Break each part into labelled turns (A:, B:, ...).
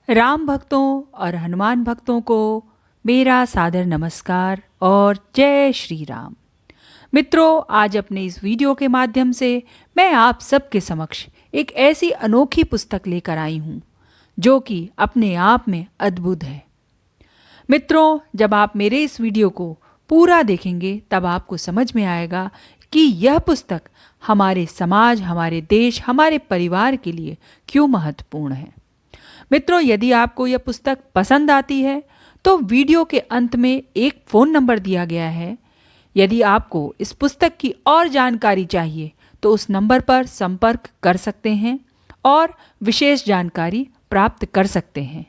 A: राम भक्तों और हनुमान भक्तों को मेरा सादर नमस्कार और जय श्री राम। मित्रों, आज अपने इस वीडियो के माध्यम से मैं आप सबके समक्ष एक ऐसी अनोखी पुस्तक लेकर आई हूँ जो कि अपने आप में अद्भुत है। मित्रों, जब आप मेरे इस वीडियो को पूरा देखेंगे तब आपको समझ में आएगा कि यह पुस्तक हमारे समाज, हमारे देश, हमारे परिवार के लिए क्यों महत्वपूर्ण है। मित्रों, यदि आपको यह पुस्तक पसंद आती है तो वीडियो के अंत में एक फ़ोन नंबर दिया गया है। यदि आपको इस पुस्तक की और जानकारी चाहिए तो उस नंबर पर संपर्क कर सकते हैं और विशेष जानकारी प्राप्त कर सकते हैं।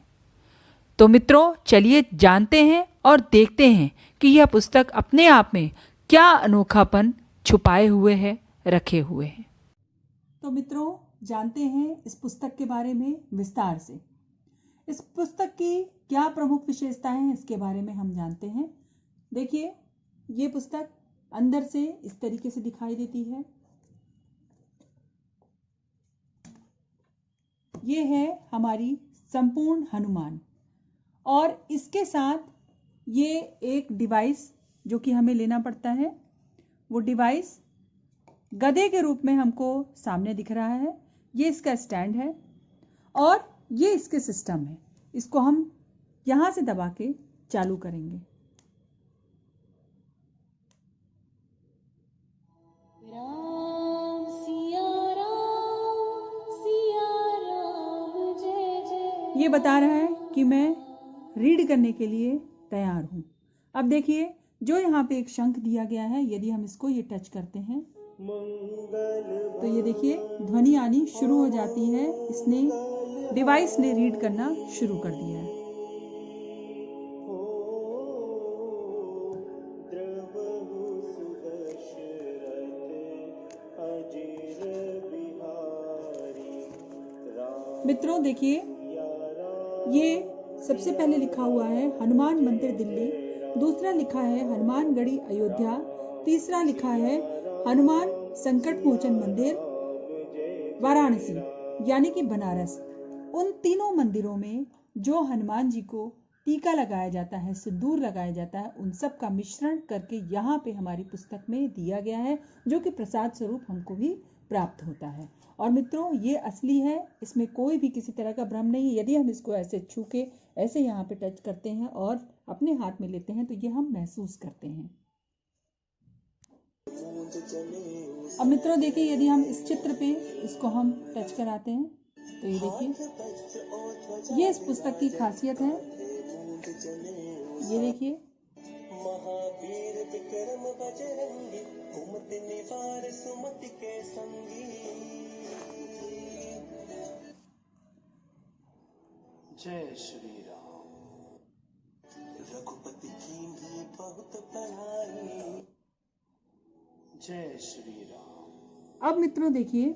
A: तो मित्रों, चलिए जानते हैं और देखते हैं कि यह पुस्तक अपने आप में क्या अनोखापन छुपाए हुए है, रखे हुए है।
B: तो मित्रों, जानते हैं इस पुस्तक के बारे में विस्तार से। इस पुस्तक की क्या प्रमुख विशेषताएं हैं इसके बारे में हम जानते हैं। देखिए, ये पुस्तक अंदर से इस तरीके से दिखाई देती है। ये है हमारी संपूर्ण हनुमान और इसके साथ ये एक डिवाइस जो कि हमें लेना पड़ता है। वो डिवाइस गधे के रूप में हमको सामने दिख रहा है। ये इसका स्टैंड है और ये इसके सिस्टम है। इसको हम यहां से दबा के चालू करेंगे। ये बता रहा है कि मैं रीड करने के लिए तैयार हूं। अब देखिए, जो यहाँ पे एक शंख दिया गया है, यदि हम इसको ये टच करते हैं तो ये देखिए ध्वनि आनी शुरू हो जाती है। डिवाइस ने रीड करना शुरू कर दिया है। मित्रों देखिए, ये सबसे पहले लिखा हुआ है हनुमान मंदिर दिल्ली, दूसरा लिखा है हनुमानगढ़ी अयोध्या, तीसरा लिखा है हनुमान संकट मोचन मंदिर वाराणसी यानी कि बनारस। उन तीनों मंदिरों में जो हनुमान जी को टीका लगाया जाता है, सिंदूर लगाया जाता है, उन सब का मिश्रण करके यहाँ पे हमारी पुस्तक में दिया गया है, जो कि प्रसाद स्वरूप हमको भी प्राप्त होता है। और मित्रों, ये असली है, इसमें कोई भी किसी तरह का भ्रम नहीं है। यदि हम इसको ऐसे छू के ऐसे यहाँ पे टच करते हैं और अपने हाथ में लेते हैं तो ये हम महसूस करते हैं। अब मित्रों देखिए, यदि हम इस चित्र पे इसको हम टच कराते हैं तो ये देखिए, ये इस पुस्तक की खासियत है। ये देखिए, महावीर विक्रम बजरंगी, कुमति निवार सुमति के संगी। जय श्री राम। रघुपति कीन्ही बहुत बड़ाई। जय श्री राम। अब मित्रों देखिए,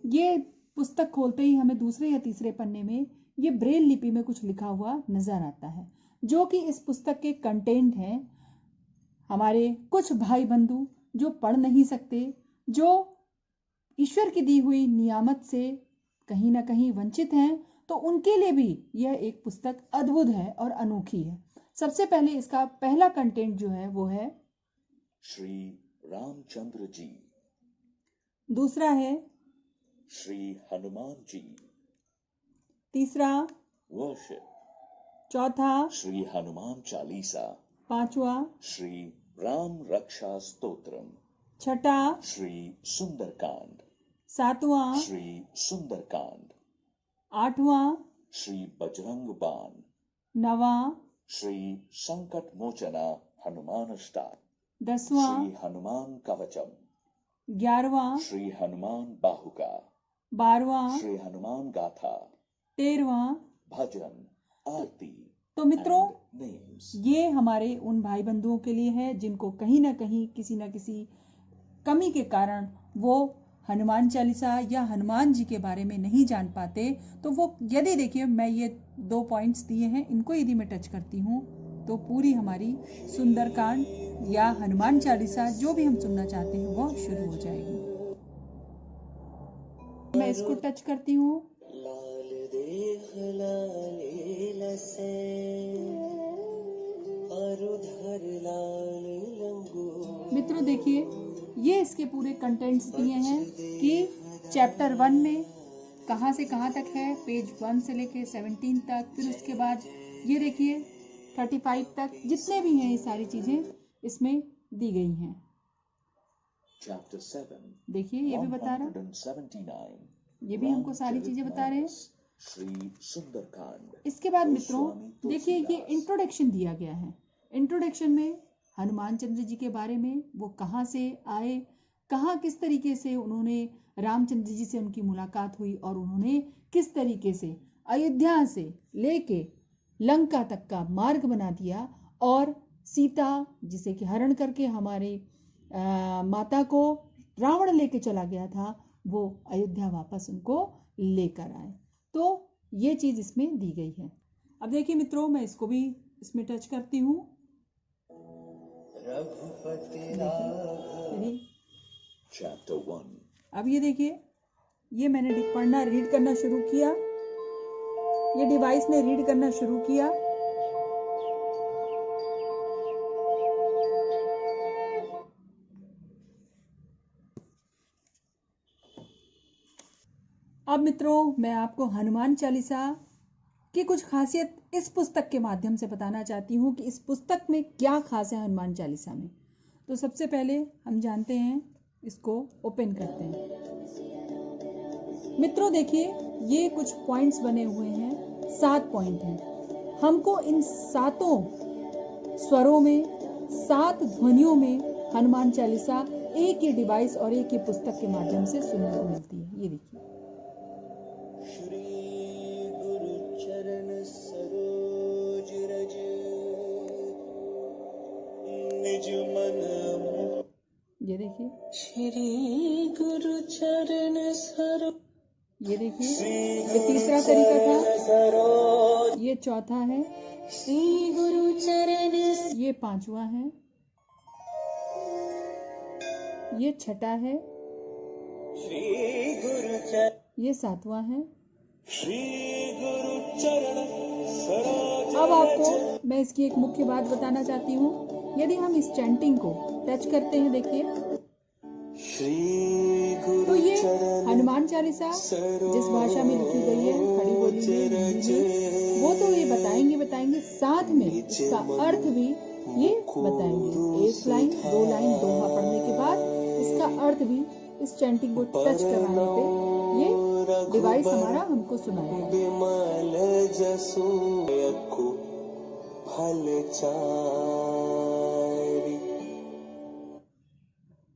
B: ये पुस्तक खोलते ही हमें दूसरे या तीसरे पन्ने में ये ब्रेल लिपि में कुछ लिखा हुआ नजर आता है, जो कि इस पुस्तक के कंटेंट हैं। हमारे कुछ भाई बंधु जो पढ़ नहीं सकते, जो ईश्वर की दी हुई नियामत से कहीं ना कहीं वंचित हैं, तो उनके लिए भी यह एक पुस्तक अद्भुत है और अनोखी है। सबसे पहले इसका पहला कंटेंट जो है वो है
C: श्री रामचंद्र जी।
B: दूसरा है
C: श्री हनुमान जी।
B: तीसरा
C: वर्शिप।
B: चौथा
C: श्री हनुमान चालीसा।
B: पांचवा
C: श्री राम रक्षा स्तोत्रम।
B: छठा
C: श्री सुंदरकांड।
B: सातवां
C: श्री सुंदरकांड।
B: आठवां
C: श्री बजरंग बाण।
B: नवां
C: श्री संकट मोचना हनुमान अष्टक।
B: दसवां
C: श्री हनुमान कवचम।
B: 11वां
C: श्री हनुमान बाहुका।
B: 12वां
C: श्री हनुमान गाथा।
B: 13वां
C: भजन आरती।
B: तो मित्रों,
C: नेम्स।
B: ये हमारे उन भाई बंधुओं के लिए है जिनको कहीं ना कहीं किसी न किसी कमी के कारण वो हनुमान चालीसा या हनुमान जी के बारे में नहीं जान पाते। तो वो यदि देखिए, मैं ये 2 पॉइंट्स दिए हैं, इनको यदि मैं टच करती हूँ तो पूरी हमारी सुंदरकांड या हनुमान चालीसा जो भी हम सुनना चाहते हैं वो शुरू हो जाएगी। मैं इसको टच करती हूँ मित्रों देखिए, ये इसके पूरे कंटेंट्स दिए हैं कि चैप्टर 1 में कहाँ से कहाँ तक है, पेज 1 से लेके 17 तक, फिर उसके बाद ये देखिए 35 तक, जितने भी हैं ये सारी चीजें इसमें दी गई हैं।
C: Chapter 7.
B: देखिए ये भी बता रहा,
C: 179.
B: ये भी हमको सारी चीजें बता रहे हैं।
C: श्री सुंदरकांड।
B: इसके बाद मित्रों देखिए ये इंट्रोडक्शन दिया गया है। इंट्रोडक्शन में हनुमान चंद्र जी के बारे में, वो कहाँ से आए, कहाँ किस तरीके से उन्होंने रामचंद्र जी से उनकी मुलाकात हुई और उन्होंने किस तरीके से अयोध्या से लेके लंका तक का मार्ग बना दिया और सीता जिसे कि हरण करके हमारे माता को रावण लेके चला गया था, वो अयोध्या वापस उनको लेकर आए। तो ये चीज इसमें दी गई है। अब देखिए मित्रों, मैं इसको भी इसमें टच करती हूँ।
C: Chapter 1.
B: अब ये देखिए, ये मैंने रीड करना शुरू किया, ये डिवाइस ने रीड करना शुरू किया। अब मित्रों मैं आपको हनुमान चालीसा की कुछ खासियत इस पुस्तक के माध्यम से बताना चाहती हूँ कि इस पुस्तक में क्या खास है हनुमान चालीसा में। तो सबसे पहले हम जानते हैं, इसको ओपन करते हैं। मित्रों देखिए, ये कुछ पॉइंट्स बने हुए हैं, 7 पॉइंट हैं। हमको इन 7 स्वरों में, 7 ध्वनियों में हनुमान चालीसा एक ही डिवाइस और एक ही पुस्तक के माध्यम से सुनने को मिलती है। ये देखिए,
D: श्री गुरु चरण सरोज रज निज मन।
B: ये देखिए,
D: श्री गुरु चरण सरोज।
B: ये देखिए, ये तीसरा तरीका था, ये चौथा है,
D: श्री गुरु चरण।
B: ये 5वां है, ये छठा है,
D: श्री गुरु चरण।
B: ये 7वां है।
D: श्री गुरु चरण सरोज।
B: अब आपको मैं इसकी एक मुख्य बात बताना चाहती हूँ। यदि हम इस चैंटिंग को टच करते हैं, देखिए,
D: श्री गुरु
B: तो ये हनुमान चालीसा जिस भाषा में लिखी गई है, खड़ी बोली में, हिंदी में, वो तो ये बताएंगे, साथ में इसका अर्थ भी ये बताएंगे। 1 लाइन 2 लाइन दोहा पढ़ने के बाद इसका अर्थ भी इस चैंटिंग को टच कराने पे ये डिवाइस हमारा हमको सुनाएगा।
D: बिमल जसु यखु फल चारि।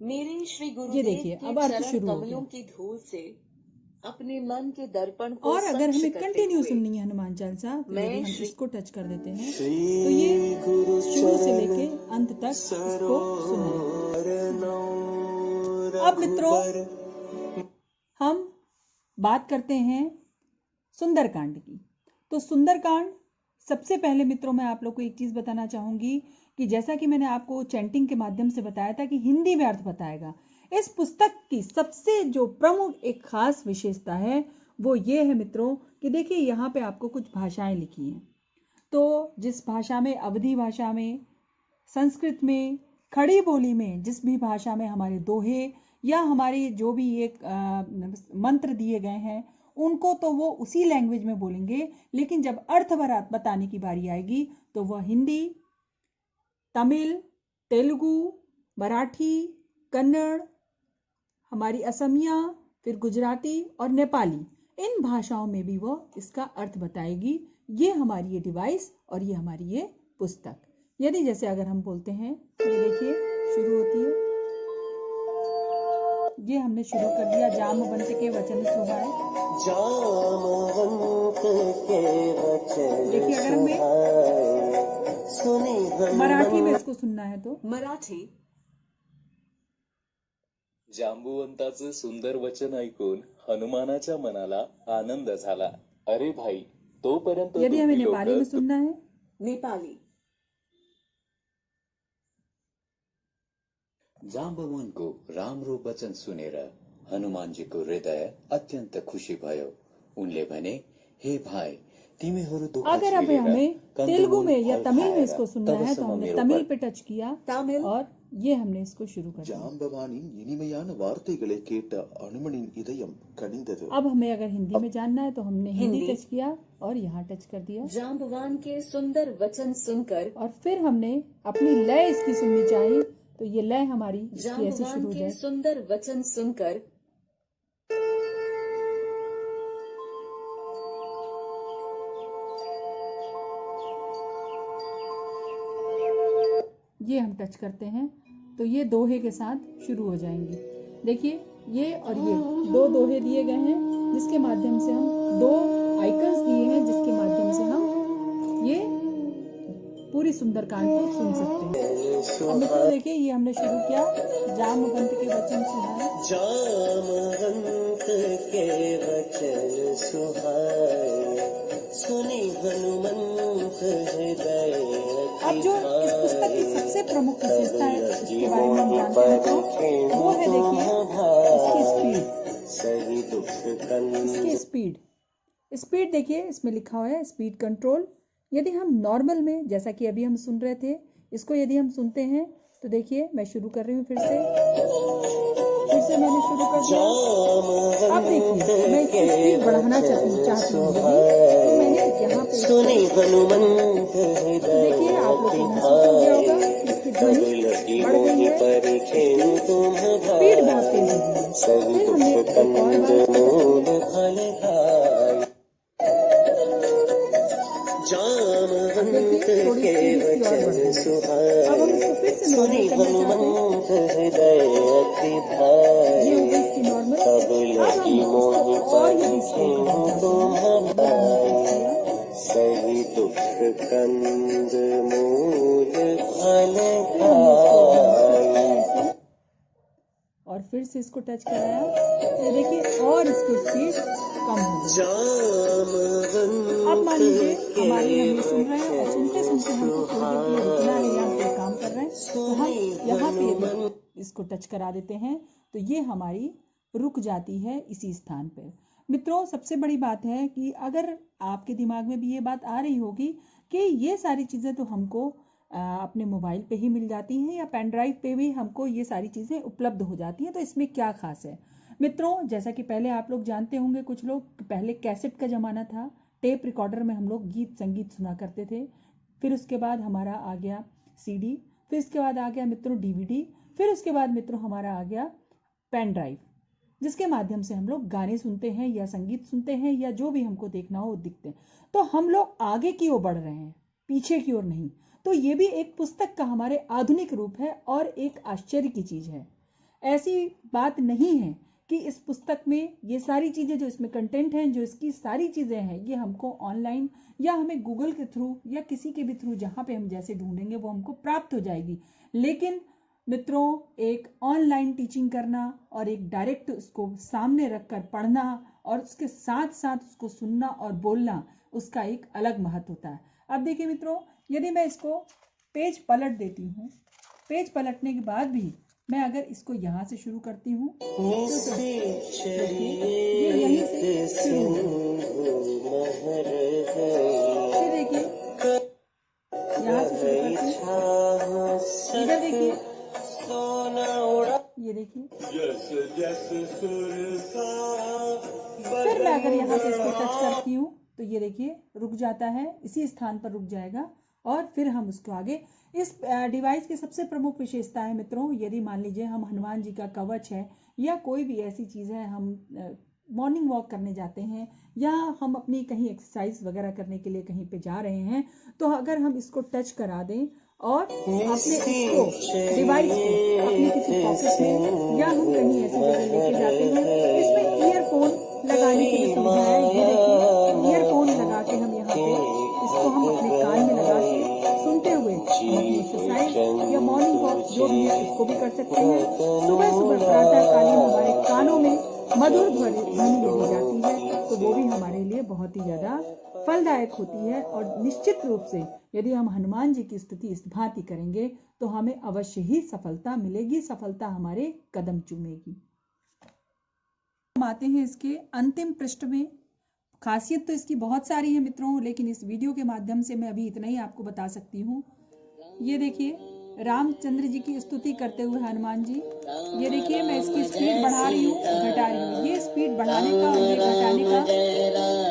E: मेरे श्री
B: ये
E: गुरुदेव
B: देखिए,
E: के
B: अब अर्थ
E: चरण
B: शुरू हो
E: कमलों
B: गया।
E: की धूल से अपने मन के दर्पण को
B: और अगर
E: स्वच्छ
B: हमें
E: करते
B: कंटिन्यू
E: हुए
B: सुननी है हनुमान चालीसा, तो
E: मैं
B: यदि हम
E: श्री-
B: इसको टच कर देते हैं, तो
D: श्री
B: ये
D: गुरु
B: शुरू से
D: चरण
B: लेके अंत तक इसको सुनाएगा। अब मित्रों हम बात करते हैं सुंदरकांड की। तो सुंदरकांड, सबसे पहले मित्रों मैं आप लोग को एक चीज बताना चाहूंगी कि जैसा कि मैंने आपको चैंटिंग के माध्यम से बताया था कि हिंदी में अर्थ बताएगा। इस पुस्तक की सबसे जो प्रमुख एक खास विशेषता है वो ये है मित्रों कि देखिए यहाँ पे आपको कुछ भाषाएं लिखी हैं। तो जिस भाषा में, अवधी भाषा में, संस्कृत में, खड़ी बोली में, जिस भी भाषा में हमारे दोहे या हमारी जो भी एक मंत्र दिए गए हैं, उनको तो वो उसी लैंग्वेज में बोलेंगे, लेकिन जब अर्थ बताने की बारी आएगी तो वह हिंदी, तमिल, तेलुगु, मराठी, कन्नड़, हमारी असमिया, फिर गुजराती और नेपाली, इन भाषाओं में भी वो इसका अर्थ बताएगी। ये हमारी ये डिवाइस और ये हमारी ये पुस्तक। यदि जैसे अगर हम बोलते हैं, ये देखिए शुरू होती है, ये हमने शुरू कर दिया, जामवंत के वचन सुहाए।
D: जामवंत के वचन
B: देखिए अगर हमें
D: सुनी
B: मराठी में इसको सुनना है तो
E: मराठी
F: जांबुवंताचं सुंदर वचन ऐकून हनुमानाच्या मनाला आनंद झाला. अरे भाई, तोपर्यंत
B: यदि हमें
F: तुम्ही
B: नेपाली में
F: लोक
B: सुनना है,
E: नेपाली
G: जाम्बवनको राम्रो वचन सुनेर हनुमानजीको हृदय अत्यन्त खुसी भयो। उनले भने, हे भाइ, तिमीहरू दुःख
B: अगर अब
G: झेलेर
B: हमें तेलुगु में या
G: कन्दमूल
B: तमिल में
G: फल
B: इसको सुनना है तो
G: तबसम्म
B: हमने
G: मेरो
B: तमिल
G: पर
B: पे टच किया
E: तमिल
B: और ये हमने इसको शुरू कर दिया।
C: ஜாம்பவானின் இனிமையான வார்த்தைகளை கேட்ட அனுமனின் இதயம் கனிந்தது.
B: अब हमें अगर हिंदी में जानना है तो हमने हिंदी
E: हिंदी।
B: टच किया और यहाँ टच कर दिया,
E: जाम्बवान के सुंदर वचन सुनकर
B: और फिर हमने अपनी लय इसकी सुननी चाहिए, तो ये लय हमारी इसकी ऐसे
E: जाम्बवान
B: शुरू हो
E: के
B: जाए।
E: सुंदर वचन सुनकर
B: ये हम टच करते हैं तो ये दोहे के साथ शुरू हो जाएंगे। देखिए ये और ये दो दोहे दिए गए हैं जिसके माध्यम से हम दो आइकन्स दिए हैं जिसके माध्यम से हम ये पूरी सुंदरकांड को सुन सकते हैं। अब मित्रों देखिए ये हमने शुरू किया, जामवंत के वचन सुनाए।
D: जामवंत के वचन सुहाए, सुनी हनुमंत हृदय
B: अब जो इस पुस्तक की सबसे प्रमुख विशेषता है इसके बारे में हम जानते हैं तो वो है देखिए इसकी स्पीड।
D: सही दुख
B: इसकी स्पीड देखिए इसमें लिखा हुआ है स्पीड कंट्रोल। यदि हम नॉर्मल में जैसा कि अभी हम सुन रहे थे इसको यदि हम सुनते हैं तो देखिए मैं शुरू कर रही हूँ फिर से मैंने शुरू कर दिया। अब देखिए मैं इसकी स्पीड बढ़ाना चाहती हूँ तो मैंने यहाँ पे
D: सुनी हनुमंत हृदय
B: देखिए आप लोग को महसूस हो गया होगा इसकी ध्वनि बढ़ गई है, स्पीड बहुत तेज हो गई है। फिर हमने एक और बार देखिए थोड़ी स्पीड इसकी और बढ़ गई। अब हम इसको फिर से नॉर्मल करना चाहते हैं, ये हो गई इसकी नॉर्मल। अब हम इसको और यदि स्लो करना चाहते हैं
D: सही दुख कंद मूल फल
B: और फिर से इसको टच कराया तो देखिए और इसकी स्पीड कम हो गई। अब मान लीजिए हमारी हम ये सुन रहे हैं और सुनते सुनते हमको थोड़ी देर के लिए रुकना है या कोई काम कर रहे हैं तो हम यहाँ पे यदि इसको टच करा देते हैं तो ये हमारी रुक जाती है इसी स्थान पर। मित्रों सबसे बड़ी बात है कि अगर आपके दिमाग में भी ये बात आ रही होगी कि ये सारी चीज़ें तो हमको अपने मोबाइल पे ही मिल जाती हैं या पेन ड्राइव पे भी हमको ये सारी चीज़ें उपलब्ध हो जाती हैं, तो इसमें क्या खास है। मित्रों जैसा कि पहले आप लोग जानते होंगे, कुछ लोग पहले कैसेट का ज़माना था, टेप रिकॉर्डर में हम लोग गीत संगीत सुना करते थे। फिर उसके बाद हमारा आ गया सीडी, फिर उसके बाद आ गया मित्रों डीवीडी, फिर उसके बाद मित्रों हमारा आ गया पेन ड्राइव, जिसके माध्यम से हम लोग गाने सुनते हैं या संगीत सुनते हैं या जो भी हमको देखना हो वो दिखते हैं। तो हम लोग आगे की ओर बढ़ रहे हैं, पीछे की ओर नहीं। तो ये भी एक पुस्तक का हमारे आधुनिक रूप है और एक आश्चर्य की चीज़ है। ऐसी बात नहीं है कि इस पुस्तक में ये सारी चीज़ें जो इसमें कंटेंट हैं, जो इसकी सारी चीज़ें हैं, ये हमको ऑनलाइन या हमें गूगल के थ्रू या किसी के भी थ्रू जहाँ पे हम जैसे ढूंढेंगे वो हमको प्राप्त हो जाएगी। लेकिन मित्रों एक ऑनलाइन टीचिंग करना और एक डायरेक्ट उसको सामने रखकर पढ़ना और उसके साथ साथ उसको सुनना और बोलना, उसका एक अलग महत्व होता है। अब देखिए मित्रों, यदि मैं इसको पेज पलट देती हूँ, पेज पलटने के बाद भी मैं अगर इसको यहाँ से शुरू करती हूँ तो ये यहीं से शुरू होगा। फिर देखिए यहाँ से शुरू करती हूँ, इधर देखिए, ये देखिए, फिर मैं अगर यहाँ से इसको टच करती हूँ तो ये देखिए रुक जाता है, इसी स्थान पर रुक जाएगा और फिर हम उसको आगे। इस डिवाइस की सबसे प्रमुख विशेषता है मित्रों, यदि मान लीजिए हम हनुमान जी का कवच है या कोई भी ऐसी चीज़ है, हम मॉर्निंग वॉक करने जाते हैं या हम अपनी कहीं एक्सरसाइज वगैरह करने के लिए कहीं पे जा रहे हैं, तो अगर हम इसको टच करा दें और अपने इसको डिवाइस को अपने किसी पॉकेट में या हम कहीं ऐसी जगह लेके जाते हैं, इसमें ईयरफोन लगाने की भी सुविधा है। ये देखिए ईयरफोन लगा के हम यहाँ पे इसको हम अपने कान में लगा के सुनते हुए हम अपनी एक्सरसाइज या मॉर्निंग वॉक जो भी है उसको भी कर सकते हैं। सुबह सुबह प्रातःकालीन हमारे कानों में मधुर ध्वनि दी जाती है, तो वो भी हमारे लिए बहुत ही ज़्यादा फलदायक होती है। और निश्चित रूप से यदि हम हनुमान जी की स्तुति इस भांति करेंगे तो हमें अवश्य ही सफलता मिलेगी, सफलता हमारे कदम चूमेगी। हम आते हैं इसके अंतिम पृष्ठ में। खासियत तो इसकी बहुत सारी है मित्रों, लेकिन इस वीडियो के माध्यम से मैं अभी इतना ही आपको बता सकती हूँ। ये देखिए रामचंद्र जी की स्तुति करते हुए हनुमान जी। ये देखिए मैं इसकी स्पीड बढ़ा रही हूँ, घटा रही हूँ। ये स्पीड बढ़ाने का और ये घटाने का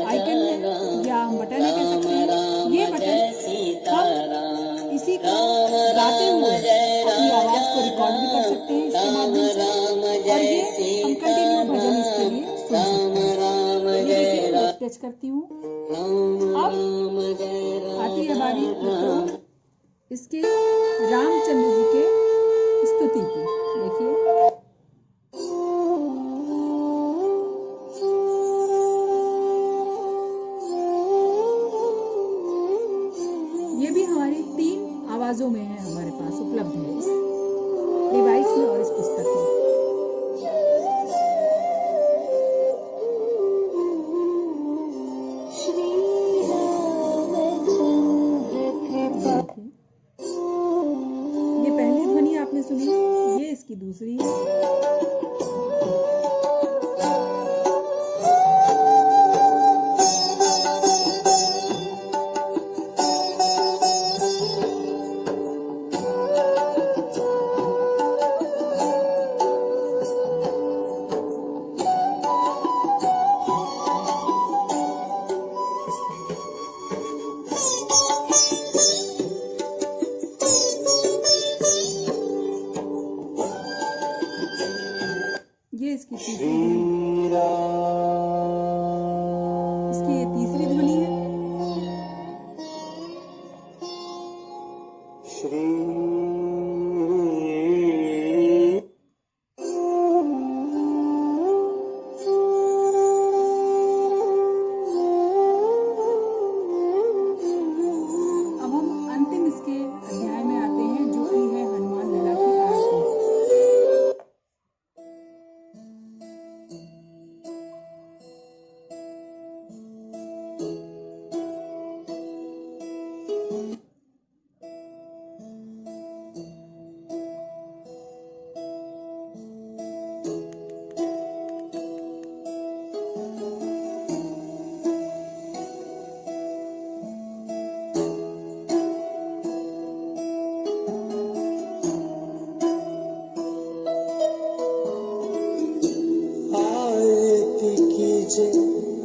B: आइकन है, या हम बटन कह सकते हैं। ये बटन हम इसी को गाते हुए अपनी आवाज को रिकॉर्ड भी कर सकते हैं इसके माध्यम से, और ये हम कंटिन्यू भजन इसके लिए सुन सकते हैं। ये देखिए मैं टच करती हूँ। अब आती है बारी मित्रों इसके रामचंद्र जी के स्तुति की। देखिए ये भी हमारी 3 आवाजों में है, हमारे पास उपलब्ध है इस डिवाइस में और इस पुस्तक में। ये पहली ध्वनि आपने सुनी, ये इसकी दूसरी है। ये इसकी तीसरी ध्वनि, इसकी ये तीसरी ध्वनि है। अब हम अंतिम इसके अध्याय में आते हैं, जो कि है हनुमान लला की आरती।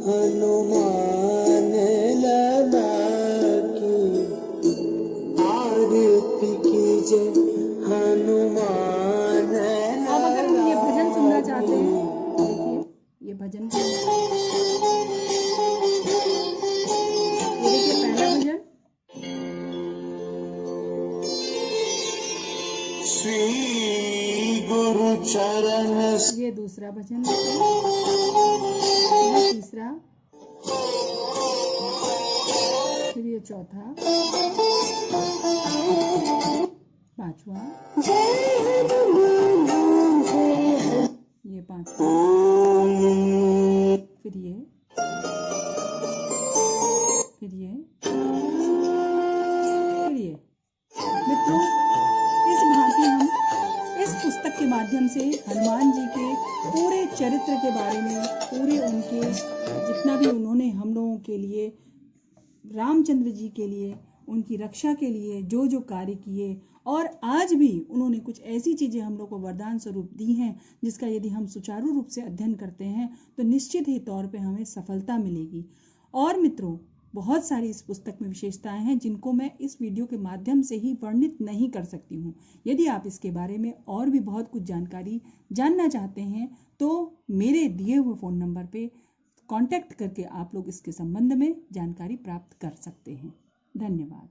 D: हनुमान लला की आरती कीजे हनुमान।
B: अब अगर हम ये भजन सुनना चाहते हैं, देखिए ये भजन ये देखिए पहला भजन,
D: श्री गुरु चरण
B: ये दूसरा भजन, ये तीसरा, फिर ये चौथा, पांचवा, ये पांचवा, फिर ये, फिर ये, फिर ये। मित्रों इस भांति हम इस पुस्तक के माध्यम से हनुमान जी के पूरे चरित्र के बारे में, पूरे उनके जितना भी उन्होंने हम लोगों के लिए, रामचंद्र जी के लिए, उनकी रक्षा के लिए जो जो कार्य किए, और आज भी उन्होंने कुछ ऐसी चीज़ें हम लोग को वरदान स्वरूप दी हैं जिसका यदि हम सुचारू रूप से अध्ययन करते हैं तो निश्चित ही तौर पे हमें सफलता मिलेगी। और मित्रों बहुत सारी इस पुस्तक में विशेषताएं हैं जिनको मैं इस वीडियो के माध्यम से ही वर्णित नहीं कर सकती हूँ। यदि आप इसके बारे में और भी बहुत कुछ जानकारी जानना चाहते हैं तो मेरे दिए हुए फ़ोन नंबर पे कांटेक्ट करके आप लोग इसके संबंध में जानकारी प्राप्त कर सकते हैं। धन्यवाद।